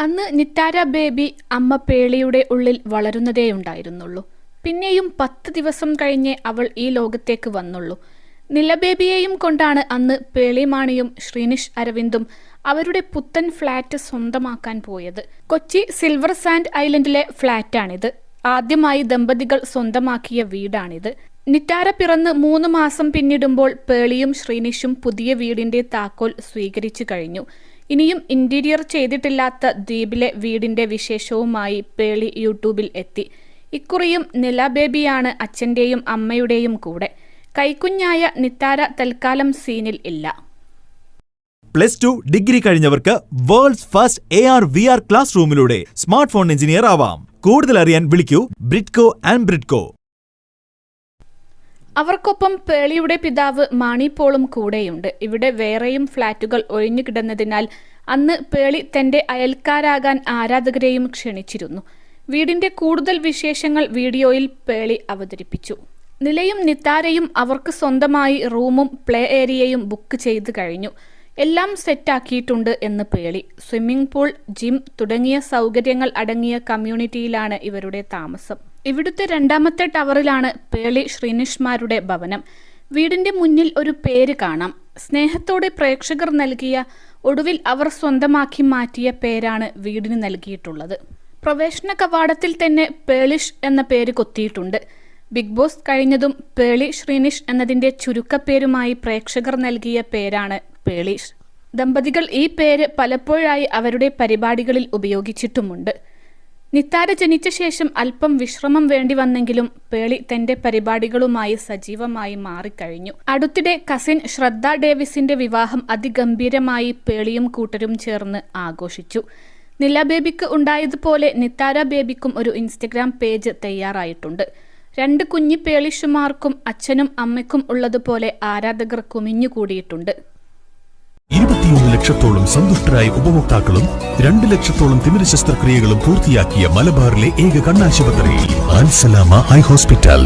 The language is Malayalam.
അന്ന് നിത്താര ബേബി അമ്മ പേളിയുടെ ഉള്ളിൽ വളരുന്നതേയുണ്ടായിരുന്നുള്ളൂ. പിന്നെയും 10 ദിവസം കഴിഞ്ഞേ അവൾ ഈ ലോകത്തേക്ക് വന്നുള്ളൂ. നിലബേബിയെയും കൊണ്ടാണ് അന്ന് പേളിമാണിയും ശ്രീനിഷ് അരവിന്ദും അവരുടെ പുത്തൻ ഫ്ളാറ്റ് സ്വന്തമാക്കാൻ പോയത്. കൊച്ചി സിൽവർ സാൻഡ് ഐലൻഡിലെ ഫ്ളാറ്റാണിത്. ആദ്യമായി ദമ്പതികൾ സ്വന്തമാക്കിയ വീടാണിത്. നിറ്റാര പിറന്ന് 3 മാസം പിന്നിടുമ്പോൾ പേളിയും ശ്രീനിഷും പുതിയ വീടിന്റെ താക്കോൽ സ്വീകരിച്ചു കഴിഞ്ഞു. ഇനിയും ഇന്റീരിയർ ചെയ്തിട്ടില്ലാത്ത ദ്വീപിലെ വീടിന്റെ വിശേഷവുമായി പേളി യൂട്യൂബിൽ എത്തി. ഇക്കുറിയും നില ബേബിയാണ് അച്ഛന്റെയും അമ്മയുടെയും കൂടെ. കൈക്കുഞ്ഞായ നിത്താര തൽക്കാലം സീനിൽ ഇല്ല. +2 ഡിഗ്രി കഴിഞ്ഞവർക്ക് വേൾഡ്സ് ഫസ്റ്റ് AR/VR ക്ലാസ് റൂമിലൂടെ സ്മാർട്ട് ഫോൺ എഞ്ചിനീയർ ആവാം. കൂടുതൽ അറിയാൻ വിളിക്കൂ ബ്രിഡ്കോ ആൻഡ് ബ്രിഡ്കോ. അവർക്കൊപ്പം പേളിയുടെ പിതാവ് മാണി പോളും കൂടെയുണ്ട്. ഇവിടെ വേറെയും ഫ്ളാറ്റുകൾ ഒഴിഞ്ഞു കിടന്നതിനാൽ അന്ന് പേളി തന്റെ അയൽക്കാരാകാൻ ആരാധകരെയും ക്ഷണിച്ചിരുന്നു. വീടിന്റെ കൂടുതൽ വിശേഷങ്ങൾ വീഡിയോയിൽ പേളി അവതരിപ്പിച്ചു. നിലയും നിത്താരയും അവർക്ക് സ്വന്തമായി റൂമും പ്ലേ ഏരിയയും ബുക്ക് ചെയ്ത് കഴിഞ്ഞു. എല്ലാം സെറ്റാക്കിയിട്ടുണ്ട് എന്ന് പേളി. സ്വിമ്മിംഗ് പൂൾ, ജിം തുടങ്ങിയ സൗകര്യങ്ങൾ അടങ്ങിയ കമ്മ്യൂണിറ്റിയിലാണ് ഇവരുടെ താമസം. ഇവിടുത്തെ 2ാമത്തെ ടവറിലാണ് പേളി ശ്രീനിഷ്മാരുടെ ഭവനം. വീടിന്റെ മുന്നിൽ ഒരു പേര് കാണാം. സ്നേഹത്തോടെ പ്രേക്ഷകർ നൽകിയ, ഒടുവിൽ അവർ സ്വന്തമാക്കി മാറ്റിയ പേരാണ് വീടിന് നൽകിയിട്ടുള്ളത്. പ്രവേശന കവാടത്തിൽ തന്നെ പേളിഷ് എന്ന പേര് കൊത്തിയിട്ടുണ്ട്. ബിഗ് ബോസ് കഴിഞ്ഞതും പേളി ശ്രീനിഷ് എന്നതിന്റെ ചുരുക്കപ്പേരുമായി പ്രേക്ഷകർ നൽകിയ പേരാണ് പേളിഷ്. ദമ്പതികൾ ഈ പേര് പലപ്പോഴായി അവരുടെ പരിപാടികളിൽ ഉപയോഗിച്ചിട്ടുമുണ്ട്. നിത്താര ജനിച്ച ശേഷം അല്പം വിശ്രമം വേണ്ടി വന്നെങ്കിലും പേളി തന്റെ പരിപാടികളുമായി സജീവമായി മാറിക്കഴിഞ്ഞു. അടുത്തിടെ കസിൻ ശ്രദ്ധ ഡേവിസിന്റെ വിവാഹം അതിഗംഭീരമായി പേളിയും കൂട്ടരും ചേർന്ന് ആഘോഷിച്ചു. നില ബേബിക്ക് ഉണ്ടായതുപോലെ നിത്താര ബേബിക്കും ഒരു ഇൻസ്റ്റഗ്രാം പേജ് തയ്യാറായിട്ടുണ്ട്. 2 കുഞ്ഞി പേളിഷുമാർക്കും അച്ഛനും അമ്മയ്ക്കും ഉള്ളതുപോലെ ആരാധകർ കുമിഞ്ഞുകൂടിയിട്ടുണ്ട്. 21 ലക്ഷത്തോളം സന്തുഷ്ടരായ ഉപഭോക്താക്കളും 2 ലക്ഷത്തോളം തിമിര ശസ്ത്രക്രിയകളും പൂർത്തിയാക്കിയ മലബാറിലെ ഏക കണ്ണാശുപത്രി അൽ സലാമ ഹൈ ഹോസ്പിറ്റൽ.